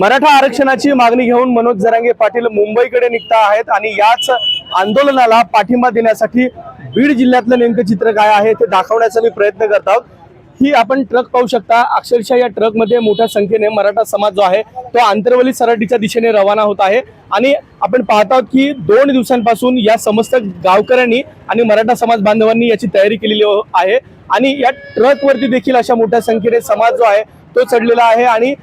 मराठा आरक्षणाची मागणी घेऊन मनोज जरांगे पाटील मुंबईकडे निघता आहेत आणि याच आंदोलनाला पाठिंबा देण्यासाठी बीड जिल्ह्यातलं नेमकं चित्र काय आहे ते दाखवण्याचा मी प्रयत्न करत आहोत। ही आपण ट्रक पाहू शकता, अक्षरशः या ट्रक मध्ये मोठ्या संख्येने मराठा समाज जो आहे तो आंतरवली सराटीच्या दिशेने रवाना होत आहे आणि आपण पाहत आहोत की 2 दिवसांपासून या समस्त गावकऱ्यांनी आणि मराठा समाज बांधवांनी याची तयारी केलेली आहे आणि या ट्रक वरती देखील अशा मोठ्या संख्येने समाज जो आहे तो चढलेला आहे आणि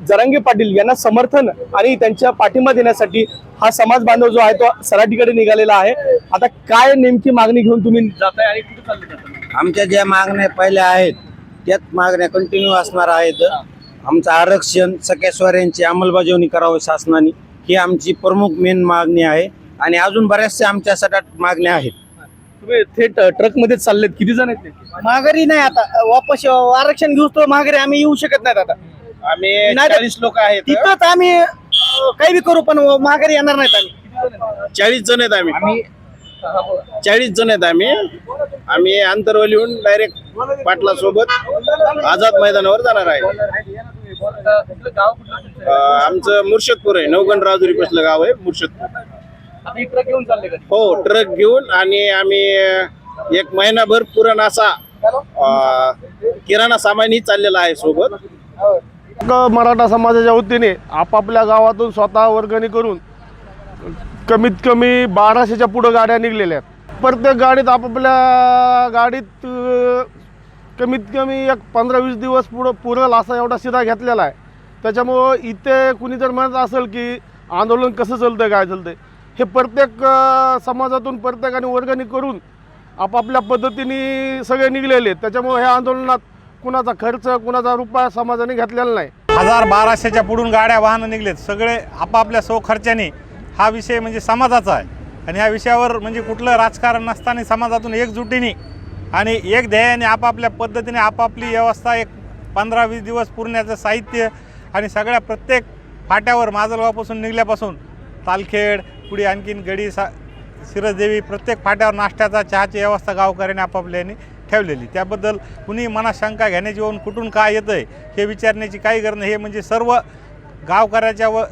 जरांगे पाटील यांना समर्थन आणि त्यांच्या पाठिंबा देण्यासाठी हा समाज बांधव जो आहे तो सराटीकडे निघालेला आहे। आता काय नेमकी मागणी घेऊन तुम्ही जाताय आणि कुठे चालले? आमच्या ज्या मागण्या पहिल्या आहेत त्याच मागण्या कंटिन्यू असणार आहेत। आमचं आरक्षण सगळ्या अंमलबजावणी करावी शासनाने, ही आमची प्रमुख मेन मागणी आहे आणि अजून बऱ्याचशा आमच्यासाठी मागण्या आहेत। तुम्ही थेट ट्रक मध्ये चाललेत, किती जण आहेत? माघारी नाही, आता वापस आरक्षण घेऊ तो माघारी आम्ही येऊ शकत नाही। आता आम्ही 40 लोक आहेत तिथंच आम्ही काही बी करू पण माघारी येणार नाहीत। आम्ही 40 जण आहेत। आम्ही 40 जण आहेत। आम्ही आंतरवलीहून डायरेक्ट पाटला सोबत आझाद मैदानावर जाणार आहे। आमचं मुर्शदपूर आहे, नवगण राजुरी पासलं गाव आहे मुर्शदपूर। ट्रक घेऊन चालले का? हो, ट्रक घेऊन आणि आम्ही एक महिनाभर पुरण असा किराणा सामानही चाललेला आहे सोबत। मराठा समाजाच्या वतीने आपापल्या गावातून स्वतः वर्गणी करून कमीत कमी 1200च्या पुढे गाड्या निघलेल्या आहेत। प्रत्येक गाडीत आपापल्या गाडीत कमीत कमी एक 15-20 दिवस पुरेल असा एवढा शिरा घेतलेला आहे। त्याच्यामुळं इथे कुणी जर म्हणत असेल की आंदोलन कसं चालतं काय चालतं, हे प्रत्येक समाजातून प्रत्येकाने वर्गणी करून आपापल्या पद्धतीने सगळे निघलेले आहेत। त्याच्यामुळे ह्या आंदोलनात कुणाचा खर्च कुणाचा रुपया समाजाने घेतलेला नाही। 1200च्या पुढून गाड्या वाहनं निघलेत, सगळे आपापल्या खर्चाने। हा विषय म्हणजे समाजाचा आहे आणि ह्या विषयावर म्हणजे कुठलं राजकारण नसताना समाजातून एकजुटीने आणि एक ध्येयाने आपापल्या पद्धतीने आपापली व्यवस्था एक 15-20 दिवस पुरण्याचं साहित्य आणि सगळ्या प्रत्येक फाट्यावर माजलगावपासून निघल्यापासून तालखेड पुढे आणखीन गडी सिरसदेवी प्रत्येक फाट्यावर नाश्त्याचा चहाची व्यवस्था गावकऱ्यांनी आपापल्याने ठेवलेली। त्याबद्दल कुणी मनात शंका घेण्याची व कुठून काय येतं आहे हे विचारण्याची काही गरज नाही। हे म्हणजे सर्व गावकऱ्याच्या व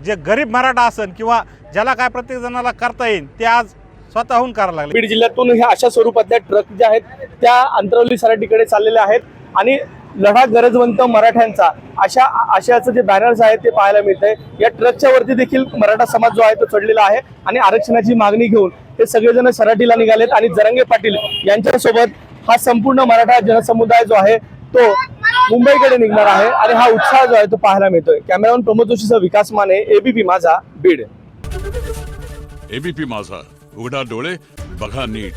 जे गरीब मराठा असन किंवा ज्याला काय प्रत्येक जणाला करता येईल ते आज स्वतःहून करायला लागले। बीड जिल्ह्यातून ह्या अशा स्वरूपातल्या ट्रक ज्या आहेत त्या आंतरवली सराटीकडे चाललेल्या आहेत आणि लढा गरजवंत मराठ्यांचा अशा आशयाचं जे बॅनर्स आहेत ते पाहायला मिळतंय। या ट्रकच्या वरती देखील मराठा समाज जो आहे तो चढलेला आहे आणि आरक्षणाची मागणी घेऊन हे सगळेजण सराटीला निघालेत आणि जरांगे पाटील यांच्यासोबत हा संपूर्ण मराठा जनसमुदाय जो आहे तो मुंबईकडे निघणार आहे आणि हा उत्साह जो आहे तो पाहायला मिळतोय। कॅमेरामॅन प्रमोद जोशीसह विकास माने, एबीपी माझा, बीड। एबीपी माझा, उघडा डोळे बघा नीट।